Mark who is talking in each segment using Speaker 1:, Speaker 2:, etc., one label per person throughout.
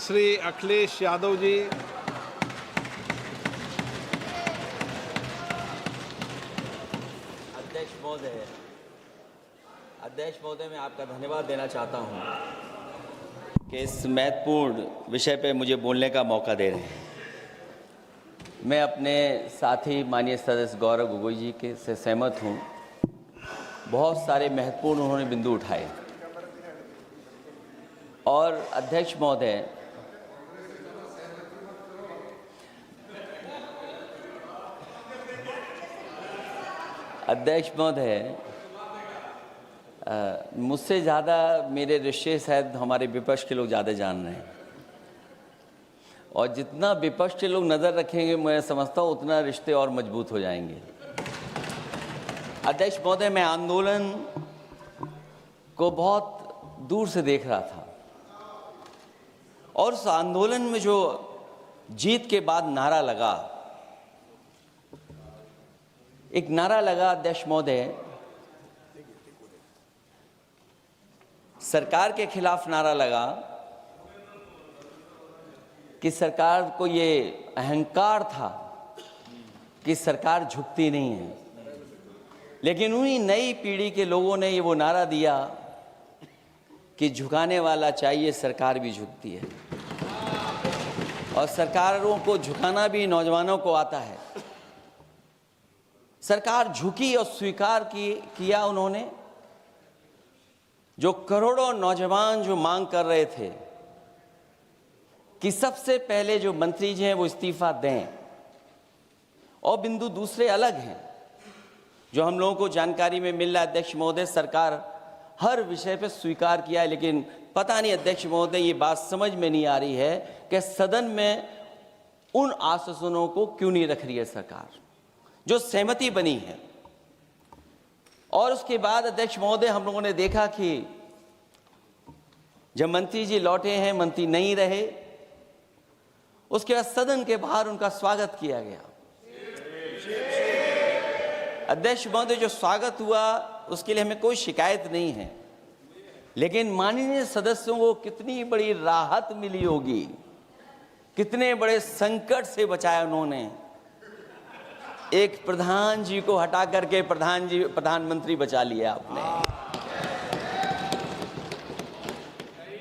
Speaker 1: श्री अखिलेश यादव जी।
Speaker 2: अध्यक्ष महोदय, मैं आपका धन्यवाद देना चाहता हूं कि इस महत्वपूर्ण विषय पे मुझे बोलने का मौका दे रहे हैं। मैं अपने साथी माननीय सदस्य गौरव गोगोई जी के से सहमत हूं। बहुत सारे महत्वपूर्ण उन्होंने बिंदु उठाए और अध्यक्ष महोदय, मुझसे ज़्यादा मेरे रिश्ते शायद हमारे विपक्ष के लोग ज़्यादा जान रहे हैं और जितना विपक्ष के लोग नज़र रखेंगे, मैं समझता हूँ उतना रिश्ते और मजबूत हो जाएंगे। अध्यक्ष महोदय, मैं आंदोलन को बहुत दूर से देख रहा था और उस आंदोलन में जो जीत के बाद नारा लगा, एक नारा लगा अध्यक्ष महोदय, सरकार के खिलाफ नारा लगा कि सरकार को ये अहंकार था कि सरकार झुकती नहीं है, लेकिन उन्हीं नई पीढ़ी के लोगों ने ये वो नारा दिया कि झुकाने वाला चाहिए, सरकार भी झुकती है और सरकारों को झुकाना भी नौजवानों को आता है। सरकार झुकी और स्वीकार किया उन्होंने। जो करोड़ों नौजवान जो मांग कर रहे थे कि सबसे पहले जो मंत्री जी हैं वो इस्तीफा दें, और बिंदु दूसरे अलग हैं जो हम लोगों को जानकारी में मिल रहा है। अध्यक्ष महोदय, सरकार हर विषय पे स्वीकार किया है, लेकिन पता नहीं अध्यक्ष महोदय ये बात समझ में नहीं आ रही है कि सदन में उन आश्वासनों को क्यों नहीं रख रही है सरकार, जो सहमति बनी है। और उसके बाद अध्यक्ष महोदय, हम लोगों ने देखा कि जब मंत्री जी लौटे हैं, मंत्री नहीं रहे, उसके बाद सदन के बाहर उनका स्वागत किया गया। अध्यक्ष महोदय, जो स्वागत हुआ उसके लिए हमें कोई शिकायत नहीं है, लेकिन माननीय सदस्यों को कितनी बड़ी राहत मिली होगी, कितने बड़े संकट से बचाया उन्होंने। एक प्रधान जी को हटा करके प्रधानमंत्री बचा लिया आपने।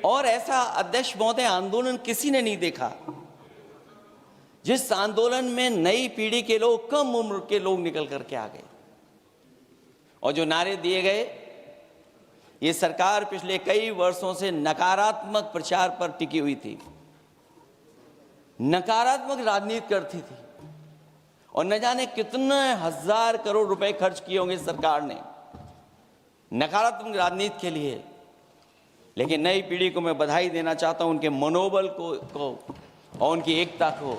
Speaker 2: और ऐसा अध्यक्ष महोदय आंदोलन किसी ने नहीं देखा, जिस आंदोलन में नई पीढ़ी के लोग, कम उम्र के लोग निकल करके आ गए और जो नारे दिए गए। ये सरकार पिछले कई वर्षों से नकारात्मक प्रचार पर टिकी हुई थी, नकारात्मक राजनीति करती थी और न जाने कितने हजार करोड़ रुपए खर्च किए होंगे सरकार ने नकारात्मक राजनीति के लिए। लेकिन नई पीढ़ी को मैं बधाई देना चाहता हूं, उनके मनोबल को और उनकी एकता को,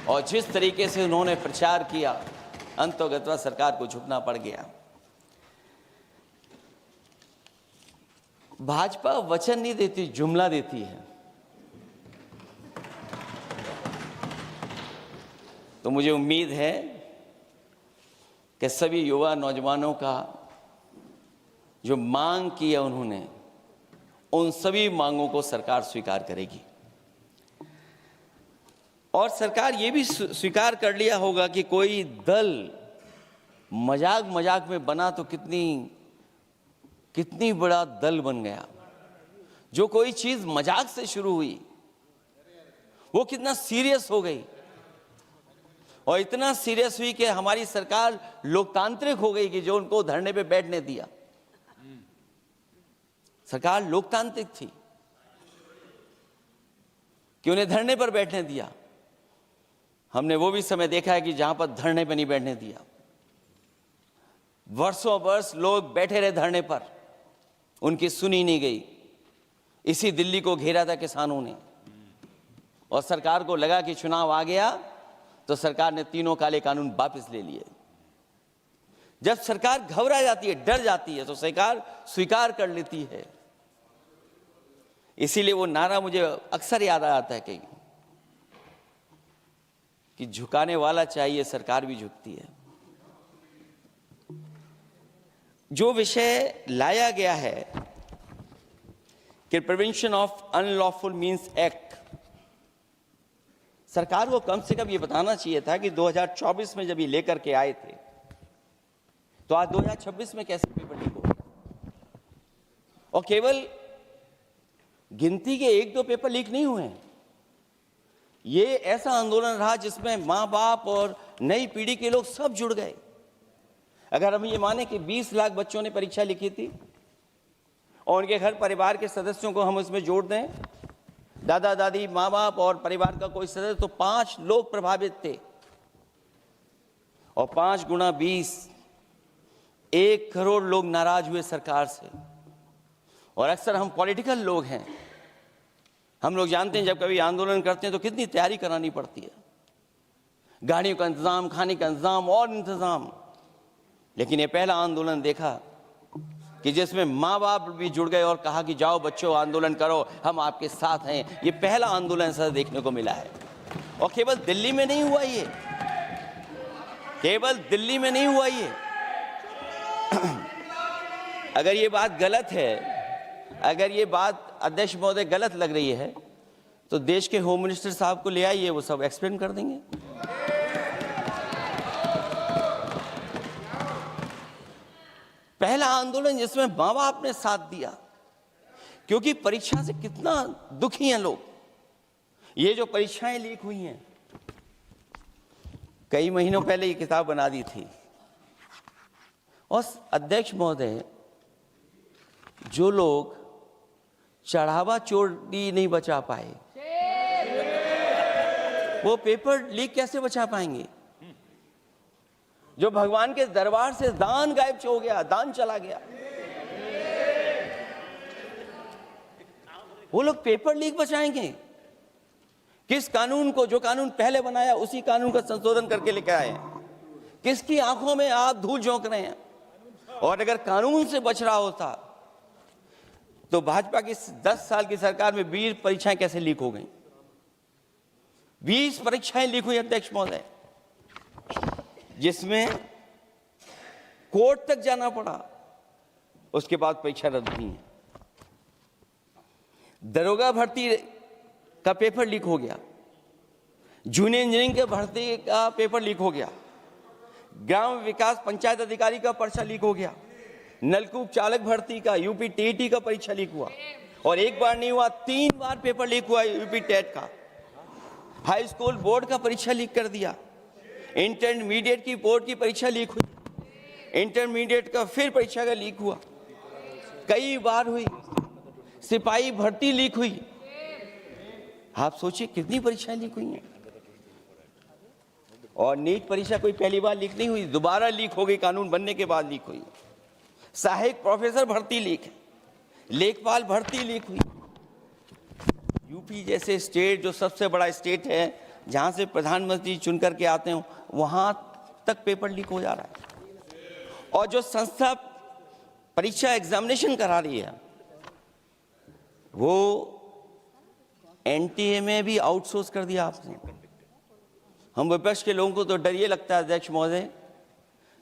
Speaker 2: और जिस तरीके से उन्होंने प्रचार किया, अंततः सरकार को झुकना पड़ गया। भाजपा वचन नहीं देती, जुमला देती है। तो मुझे उम्मीद है कि सभी युवा नौजवानों का जो मांग की है उन्होंने, उन सभी मांगों को सरकार स्वीकार करेगी। और सरकार ये भी स्वीकार कर लिया होगा कि कोई दल मजाक में बना तो कितनी बड़ा दल बन गया। जो कोई चीज मजाक से शुरू हुई वो कितना सीरियस हो गई, और इतना सीरियस हुई कि हमारी सरकार लोकतांत्रिक हो गई कि जो उनको धरने पे बैठने दिया। सरकार लोकतांत्रिक थी कि उन्हें धरने पर बैठने दिया। हमने वो भी समय देखा है कि जहां पर धरने पर नहीं बैठने दिया, वर्षों वर्ष लोग बैठे रहे धरने पर, उनकी सुनी नहीं गई। इसी दिल्ली को घेरा था किसानों ने, और सरकार को लगा कि चुनाव आ गया तो सरकार ने तीनों काले कानून वापस ले लिए। जब सरकार घबरा जाती है, डर जाती है, तो सरकार स्वीकार कर लेती है। इसीलिए वो नारा मुझे अक्सर याद आ जाता है कि झुकाने वाला चाहिए, सरकार भी झुकती है। जो विषय लाया गया है कि prevention of unlawful means act, सरकार को कम से कम ये बताना चाहिए था कि 2024 में जब ये लेकर के आए थे तो आज 2026 में कैसे पेपर लीक हो गया। और केवल गिनती के 1-2 पेपर लीक नहीं हुए हैं, ये ऐसा आंदोलन रहा जिसमें माँ बाप और नई पीढ़ी के लोग सब जुड़ गए। अगर हम ये माने कि 20 लाख बच्चों ने परीक्षा लिखी थी और उनके घर परिवार के सदस्यों को हम उसमें जोड़ दें, दादा दादी, माँ बाप और परिवार का कोई सदस्य, तो 5 लोग प्रभावित थे। और 5 गुना 20, 1 करोड़ लोग नाराज हुए सरकार से। और अक्सर हम पॉलिटिकल लोग हैं, हम लोग जानते हैं जब कभी आंदोलन करते हैं तो कितनी तैयारी करानी पड़ती है, गाड़ियों का इंतजाम, खाने का इंतजाम और इंतजाम। लेकिन ये पहला आंदोलन देखा कि जिसमें माँ बाप भी जुड़ गए और कहा कि जाओ बच्चों आंदोलन करो, हम आपके साथ हैं। ये पहला आंदोलन ऐसा देखने को मिला है। और केवल दिल्ली में नहीं हुआ ये, केवल दिल्ली में नहीं हुआ ये। अगर ये बात गलत है, अगर ये बात अध्यक्ष महोदय गलत लग रही है तो देश के होम मिनिस्टर साहब को ले आइए, वो सब एक्सप्लेन कर देंगे। पहला आंदोलन जिसमें माँ बाप ने साथ दिया, क्योंकि परीक्षा से कितना दुखी हैं लोग। ये जो परीक्षाएं लीक हुई हैं, कई महीनों पहले ये किताब बना दी थी। और अध्यक्ष महोदय, जो लोग चढ़ावा चोरी नहीं बचा पाए, वो पेपर लीक कैसे बचा पाएंगे? जो भगवान के दरबार से दान गायब हो गया, दान चला गया, वो लोग पेपर लीक बचाएंगे? किस कानून को, जो कानून पहले बनाया उसी कानून का संशोधन करके लेकर आए? किसकी आंखों में आप धूल झोंक रहे हैं? और अगर कानून से बच रहा होता तो भाजपा की 10 साल की सरकार में 20 परीक्षाएं कैसे लीक हो गई? 20 परीक्षाएं लीक हुई अध्यक्ष महोदय, जिसमें कोर्ट तक जाना पड़ा, उसके बाद परीक्षा रद्द हुई है। दरोगा भर्ती का पेपर लीक हो गया, जूनियर इंजीनियरिंग के भर्ती का पेपर लीक हो गया, ग्राम विकास पंचायत अधिकारी का पर्चा लीक हो गया, नलकूप चालक भर्ती का, यूपी टीईटी का परीक्षा लीक हुआ। और एक बार नहीं हुआ, 3 बार पेपर लीक हुआ यूपी टेट का। हाई स्कूल बोर्ड का परीक्षा लीक कर दिया, इंटरमीडिएट की बोर्ड की परीक्षा लीक हुई, इंटरमीडिएट का फिर परीक्षा का लीक हुआ, कई बार हुई। सिपाही भर्ती लीक हुई। आप सोचिए कितनी परीक्षाएं लीक हुई हैं। और नीट परीक्षा कोई पहली बार लीक नहीं हुई, दोबारा लीक हो गई, कानून बनने के बाद लीक हुई। सहायक प्रोफेसर भर्ती लीक है, लेखपाल भर्ती लीक हुई। यूपी जैसे स्टेट, जो सबसे बड़ा स्टेट है, जहां से प्रधानमंत्री चुन करके आते हैं, वहां तक पेपर लीक हो जा रहा है। और जो संस्था परीक्षा एग्जामिनेशन करा रही है, वो एनटीए में भी आउटसोर्स कर दिया आपने। हम विपक्ष के लोगों को तो डर ये लगता है अध्यक्ष महोदय,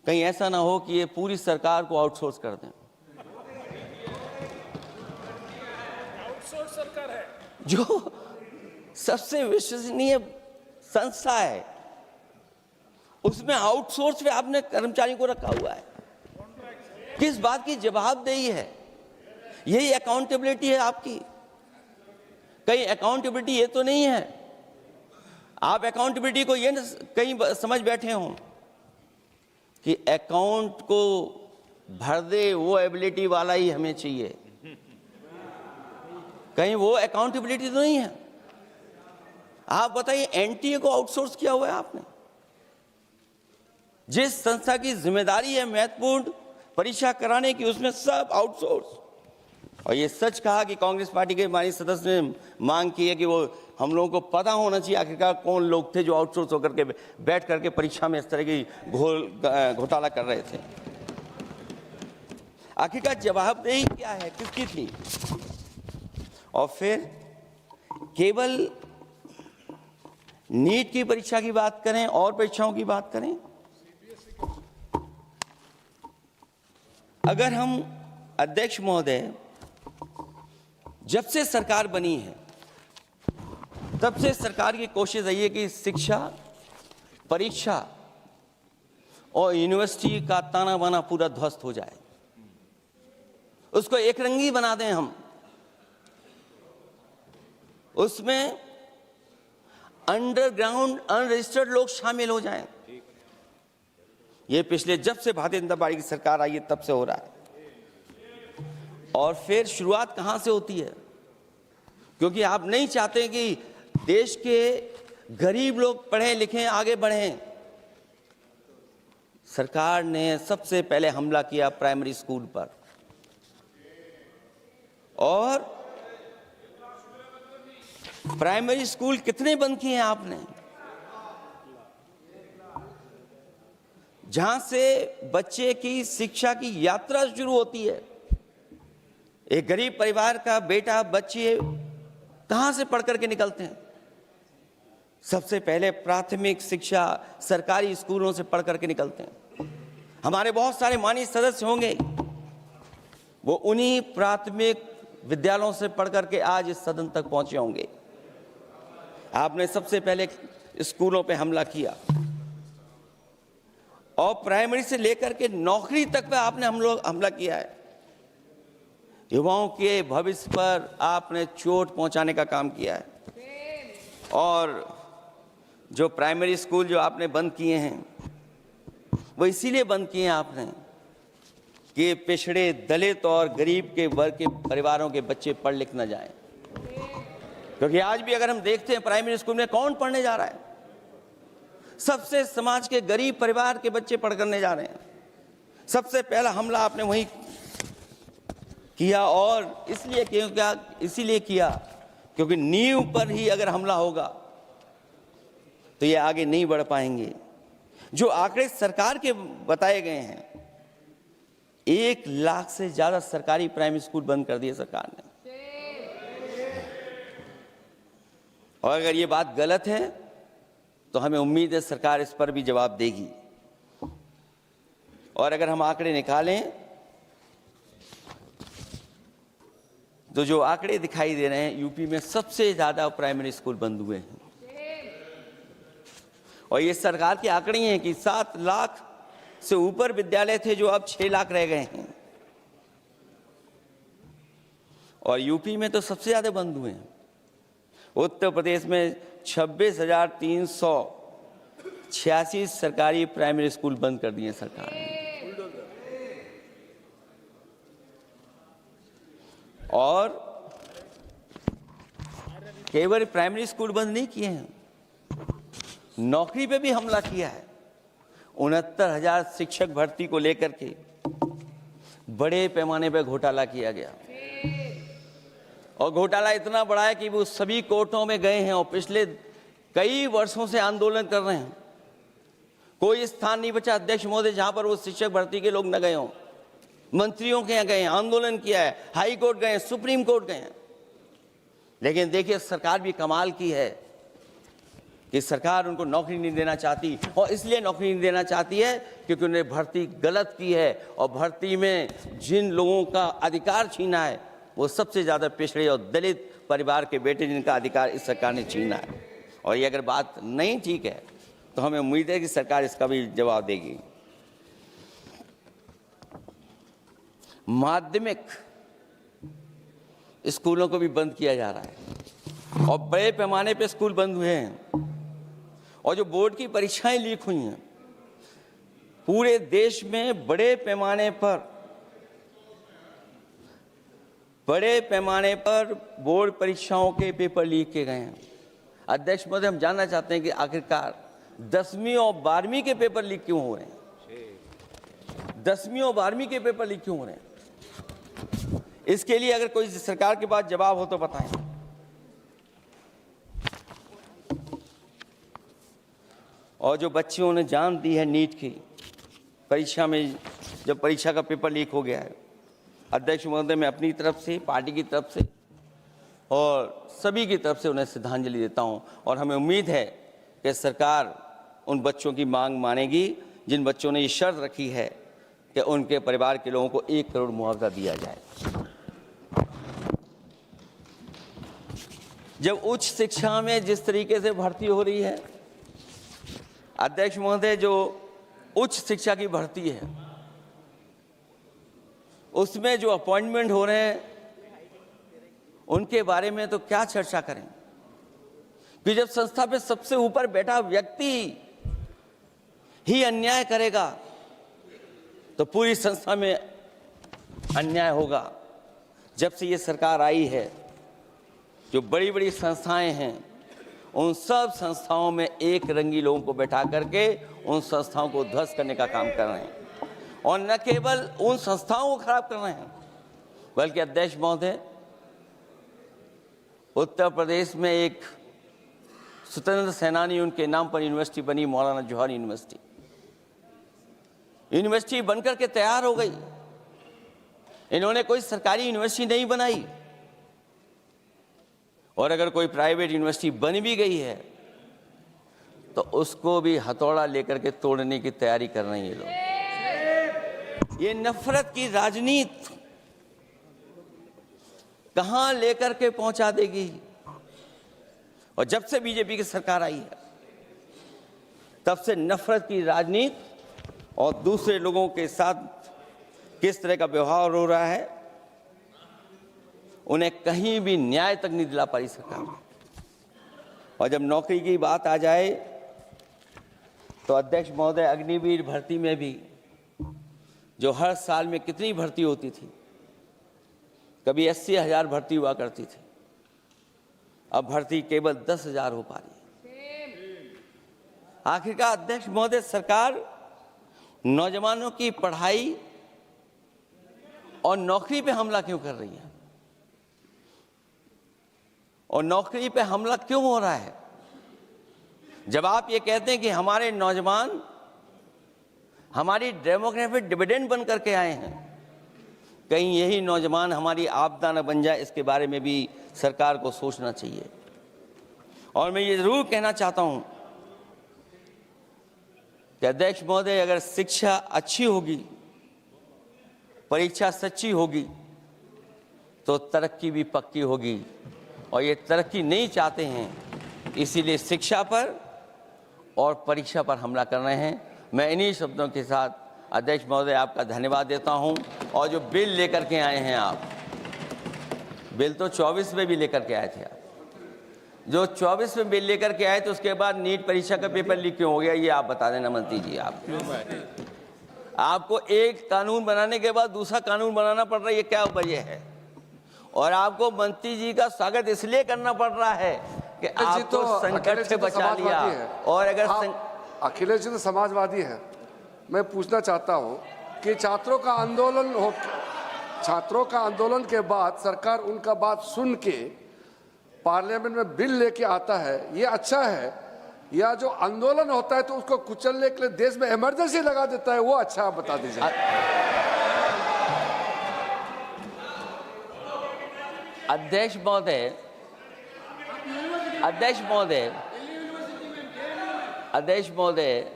Speaker 2: कहीं ऐसा ना हो कि ये पूरी सरकार को आउटसोर्स कर दें।
Speaker 1: आउटसोर्स सरकार है,
Speaker 2: जो सबसे विश्वसनीय संस्था है, उसमें आउटसोर्स पे आपने कर्मचारी को रखा हुआ है। किस बात की जवाबदेही है? यही अकाउंटेबिलिटी है आपकी? कहीं अकाउंटेबिलिटी ये तो नहीं है, आप अकाउंटेबिलिटी को ये न कहीं समझ बैठे हो कि अकाउंट को भर दे वो एबिलिटी वाला ही हमें चाहिए? कहीं वो अकाउंटेबिलिटी तो नहीं है। आप बताइए, एनटीए को आउटसोर्स किया हुआ है आपने। जिस संस्था की जिम्मेदारी है महत्वपूर्ण परीक्षा कराने की, उसमें सब आउटसोर्स। और ये सच कहा कि कांग्रेस पार्टी के माननीय सदस्य ने मांग की है कि वो हम लोगों को पता होना चाहिए आखिरकार कौन लोग थे जो आउटसोर्स होकर के बैठ करके परीक्षा में इस तरह की घोटाला कर रहे थे। आखिरकार जवाबदेही क्या है, किसकी थी? और फिर केवल नीट की परीक्षा की बात करें और परीक्षाओं की बात करें, अगर हम अध्यक्ष महोदय, जब से सरकार बनी है तब से सरकार की कोशिश रही है कि शिक्षा, परीक्षा और यूनिवर्सिटी का ताना बाना पूरा ध्वस्त हो जाए, उसको एक रंगी बना दें हम, उसमें अंडरग्राउंड अनरजिस्टर्ड लोग शामिल हो जाएं। ये पिछले जब से भारतीय जनता पार्टी की सरकार आई है तब से हो रहा है। और फिर शुरुआत कहां से होती है? क्योंकि आप नहीं चाहते कि देश के गरीब लोग पढ़ें लिखें आगे बढ़ें। सरकार ने सबसे पहले हमला किया प्राइमरी स्कूल पर, और प्राइमरी स्कूल कितने बंद किए हैं आपने? जहां से बच्चे की शिक्षा की यात्रा शुरू होती है। एक गरीब परिवार का बेटा, बच्चे कहां से पढ़ करके निकलते हैं? सबसे पहले प्राथमिक शिक्षा सरकारी स्कूलों से पढ़ करके निकलते हैं। हमारे बहुत सारे माननीय सदस्य होंगे, वो उन्हीं प्राथमिक विद्यालयों से पढ़ करके आज इस सदन तक पहुंचे होंगे। आपने सबसे पहले स्कूलों पे हमला किया, और प्राइमरी से लेकर के नौकरी तक पे आपने हमला किया है। युवाओं के भविष्य पर आपने चोट पहुंचाने का काम किया है। और जो प्राइमरी स्कूल जो आपने बंद किए हैं, वो इसीलिए बंद किए हैं आपने कि पिछड़े, दलित और गरीब के वर्ग के परिवारों के बच्चे पढ़ लिख न जाएं। क्योंकि आज भी अगर हम देखते हैं प्राइमरी स्कूल में कौन पढ़ने जा रहा है? सबसे समाज के गरीब परिवार के बच्चे पढ़ करने जा रहे हैं। सबसे पहला हमला आपने वही किया, और इसीलिए किया क्योंकि नींव पर ही अगर हमला होगा तो ये आगे नहीं बढ़ पाएंगे। जो आंकड़े सरकार के बताए गए हैं, 1 लाख से ज्यादा सरकारी प्राइमरी स्कूल बंद कर दिए सरकार ने। और अगर ये बात गलत है तो हमें उम्मीद है सरकार इस पर भी जवाब देगी। और अगर हम आंकड़े निकालें तो जो आंकड़े दिखाई दे रहे हैं, यूपी में सबसे ज्यादा प्राइमरी स्कूल बंद हुए हैं। और ये सरकार के आंकड़े हैं कि 7 लाख से ऊपर विद्यालय थे जो अब 6 लाख रह गए हैं। और यूपी में तो सबसे ज्यादा बंद हुए हैं। उत्तर प्रदेश में 26,386 सरकारी प्राइमरी स्कूल बंद कर दिए सरकार ने। और केवल प्राइमरी स्कूल बंद नहीं किए हैं, नौकरी पे भी हमला किया है। 69,000 शिक्षक भर्ती को लेकर के बड़े पैमाने पर घोटाला किया गया। और घोटाला इतना बड़ा है कि वो सभी कोर्टों में गए हैं और पिछले कई वर्षों से आंदोलन कर रहे हैं। कोई स्थान नहीं बचा अध्यक्ष महोदय जहां पर वो शिक्षक भर्ती के लोग न गए हों। मंत्रियों के यहाँ गए, आंदोलन किया है, हाई कोर्ट गए, सुप्रीम कोर्ट गए। लेकिन देखिए सरकार भी कमाल की है कि सरकार उनको नौकरी नहीं देना चाहती। और इसलिए नौकरी नहीं देना चाहती है क्योंकि उन्होंने भर्ती गलत की है, और भर्ती में जिन लोगों का अधिकार छीना है वो सबसे ज़्यादा पिछड़े और दलित परिवार के बेटे, जिनका अधिकार इस सरकार ने छीना है। और ये अगर बात नहीं ठीक है तो हमें उम्मीद है कि सरकार इसका भी जवाब देगी। माध्यमिक स्कूलों को भी बंद किया जा रहा है, और बड़े पैमाने पे स्कूल बंद हुए हैं। और जो बोर्ड की परीक्षाएं लीक हुई हैं, पूरे देश में बड़े पैमाने पर बोर्ड परीक्षाओं के पेपर लीक किए गए हैं। अध्यक्ष महोदय, हम जानना चाहते हैं कि आखिरकार 10वीं और 12वीं के पेपर लीक क्यों हो रहे हैं? 10वीं और 12वीं के पेपर लीक क्यों हो रहे हैं? इसके लिए अगर कोई सरकार के पास जवाब हो तो बताएं। और जो बच्चों ने जान दी है नीट की परीक्षा में, जब परीक्षा का पेपर लीक हो गया है, अध्यक्ष महोदय, मैं अपनी तरफ से, पार्टी की तरफ से और सभी की तरफ से उन्हें श्रद्धांजलि देता हूं। और हमें उम्मीद है कि सरकार उन बच्चों की मांग मानेगी जिन बच्चों ने ये शर्त रखी है कि उनके परिवार के लोगों को 1 करोड़ मुआवजा दिया जाए। जब उच्च शिक्षा में जिस तरीके से भर्ती हो रही है, अध्यक्ष महोदय, जो उच्च शिक्षा की भर्ती है उसमें जो अपॉइंटमेंट हो रहे हैं उनके बारे में तो क्या चर्चा करें कि जब संस्था पे सबसे ऊपर बैठा व्यक्ति ही अन्याय करेगा तो पूरी संस्था में अन्याय होगा। जब से ये सरकार आई है, जो बड़ी बड़ी संस्थाएं हैं उन सब संस्थाओं में एक रंगी लोगों को बैठा करके उन संस्थाओं को ध्वस्त करने का काम कर रहे हैं, और न केवल उन संस्थाओं को खराब कर रहे हैं बल्कि अध्यक्ष महोदय, उत्तर प्रदेश में एक स्वतंत्र सेनानी, उनके नाम पर यूनिवर्सिटी बनी, मौलाना जौहर यूनिवर्सिटी। यूनिवर्सिटी बनकर के तैयार हो गई। इन्होंने कोई सरकारी यूनिवर्सिटी नहीं बनाई, और अगर कोई प्राइवेट यूनिवर्सिटी बन भी गई है तो उसको भी हथौड़ा लेकर के तोड़ने की तैयारी कर रहे हैं ये लोग। ये नफरत की राजनीति कहां लेकर के पहुंचा देगी। और जब से बीजेपी की सरकार आई है तब से नफरत की राजनीति और दूसरे लोगों के साथ किस तरह का व्यवहार हो रहा है, उन्हें कहीं भी न्याय तक नहीं दिला पाई सरकार। और जब नौकरी की बात आ जाए तो अध्यक्ष महोदय, अग्निवीर भर्ती में भी जो हर साल में कितनी भर्ती होती थी, कभी 80,000 भर्ती हुआ करती थी, अब भर्ती केवल 10,000 हो पा रही है। आखिरकार अध्यक्ष महोदय, सरकार नौजवानों की पढ़ाई और नौकरी पे हमला क्यों कर रही है, और नौकरी पे हमला क्यों हो रहा है? जब आप ये कहते हैं कि हमारे नौजवान हमारी डेमोग्राफिक डिविडेंड बन करके आए हैं, कहीं यही नौजवान हमारी आपदा न बन जाए, इसके बारे में भी सरकार को सोचना चाहिए। और मैं ये जरूर कहना चाहता हूं कि अध्यक्ष महोदय, अगर शिक्षा अच्छी होगी, परीक्षा सच्ची होगी, तो तरक्की भी पक्की होगी। और ये तरक्की नहीं चाहते हैं, इसीलिए शिक्षा पर और परीक्षा पर हमला कर रहे हैं। मैं इन्हीं शब्दों के साथ अध्यक्ष महोदय आपका धन्यवाद देता हूं। और जो बिल लेकर के आए हैं आप, बिल तो 24 में भी लेकर के आए थे आप, जो 24 में बिल लेकर के आए थे, उसके बाद नीट परीक्षा का पेपर लीक क्यों हो गया, ये आप बता देना मंत्री जी। आपको एक कानून बनाने के बाद दूसरा कानून बनाना पड़ रहा है, ये क्या वजह है? और आपको मंत्री जी का स्वागत इसलिए करना पड़ रहा है कि आपको संकट से बचा लिया। और अगर
Speaker 3: अखिलेश जी तो समाजवादी है। मैं पूछना चाहता हूं कि छात्रों का आंदोलन के बाद सरकार उनका बात सुन के पार्लियामेंट में बिल लेके आता है, ये अच्छा है, या जो आंदोलन होता है तो उसको कुचलने के लिए देश में इमरजेंसी लगा देता है, वो अच्छा? आप बता दीजिए।
Speaker 2: अध्यक्ष महोदय,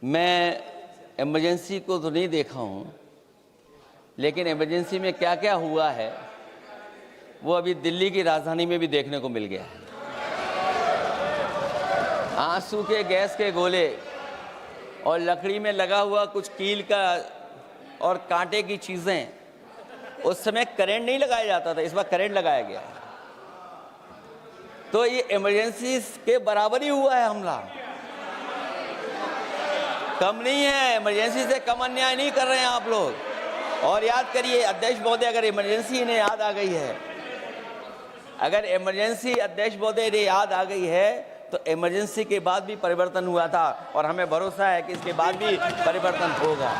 Speaker 2: मैं इमरजेंसी को तो नहीं देखा हूं, लेकिन इमरजेंसी में क्या क्या हुआ है वो अभी दिल्ली की राजधानी में भी देखने को मिल गया है। आंसू के गैस के गोले और लकड़ी में लगा हुआ कुछ कील का और कांटे की चीजें, उस समय करंट नहीं लगाया जाता था, इस बार करंट लगाया गया। तो ये इमरजेंसी के बराबर ही हुआ है हमला, कम नहीं है। इमरजेंसी से कम अन्याय नहीं कर रहे हैं आप लोग। और याद करिए अध्यक्ष महोदय, अगर इमरजेंसी इन्हें याद आ गई है, अगर इमरजेंसी अध्यक्ष महोदय इन्हें याद आ गई है, तो इमरजेंसी के बाद भी परिवर्तन हुआ था, और हमें भरोसा है कि इसके बाद भी परिवर्तन होगा।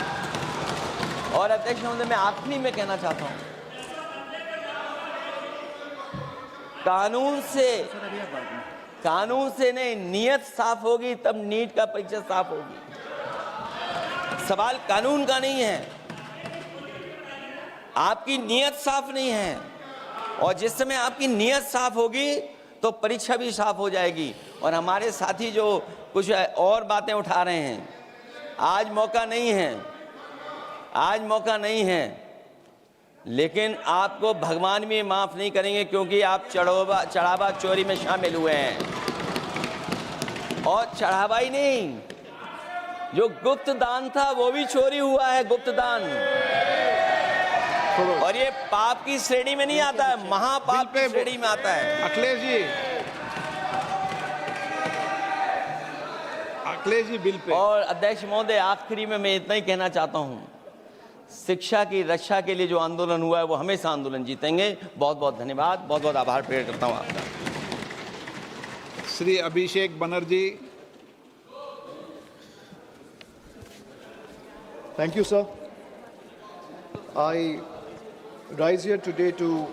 Speaker 2: और अध्यक्ष महोदय, मैं आखिरी में कहना चाहता हूं, कानून से नहीं, नियत साफ होगी तब नीट का परीक्षा साफ होगी। सवाल कानून का नहीं है, आपकी नियत साफ नहीं है। और जिस समय आपकी नियत साफ होगी तो परीक्षा भी साफ हो जाएगी। और हमारे साथी जो कुछ और बातें उठा रहे हैं, आज मौका नहीं है, लेकिन आपको भगवान भी माफ नहीं करेंगे, क्योंकि आप चढ़ावा चोरी में शामिल हुए हैं। और चढ़ावा ही नहीं, जो गुप्त दान था वो भी चोरी हुआ है, गुप्त दान। और ये पाप की श्रेणी में नहीं आता है, महापाप की श्रेणी में आता है।
Speaker 4: Akhilesh ji bill pay.
Speaker 2: और अध्यक्ष महोदय, आखिरी में मैं इतना ही कहना चाहता हूं, शिक्षा की रक्षा के लिए जो आंदोलन हुआ है वो हमेशा आंदोलन जीतेंगे। बहुत बहुत धन्यवाद, बहुत बहुत आभार प्रकट करता हूं आपका।
Speaker 4: Shri Abhishek Banerjee.
Speaker 5: Thank you, sir. I rise here today to